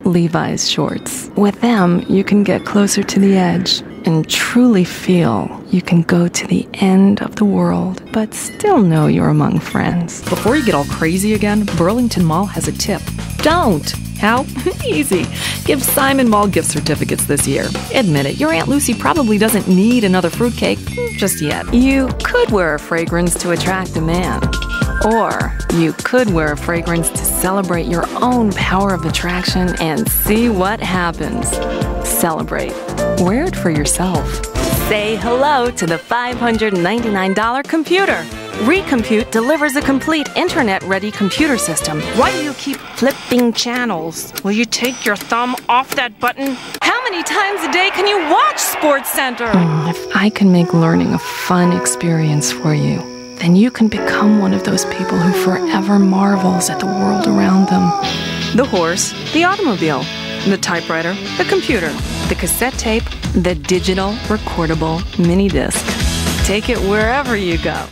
Levi's shorts. With them, you can get closer to the edge and truly feel you can go to the end of the world, but still know you're among friends. Before you get all crazy again, Burlington Mall has a tip. Don't! How? Easy. Give Simon Mall gift certificates this year. Admit it, your Aunt Lucy probably doesn't need another fruitcake just yet. You could wear a fragrance to attract a man. Or you could wear a fragrance to celebrate your own power of attraction and see what happens. Celebrate. Wear it for yourself. Say hello to the $599 computer. Recompute delivers a complete internet-ready computer system. Why do you keep flipping channels? Will you take your thumb off that button? How many times a day can you watch SportsCenter? If I can make learning a fun experience for you, then you can become one of those people who forever marvels at the world around them. The horse, the automobile, the typewriter, the computer, The cassette tape, the digital recordable mini disc. Take it wherever you go.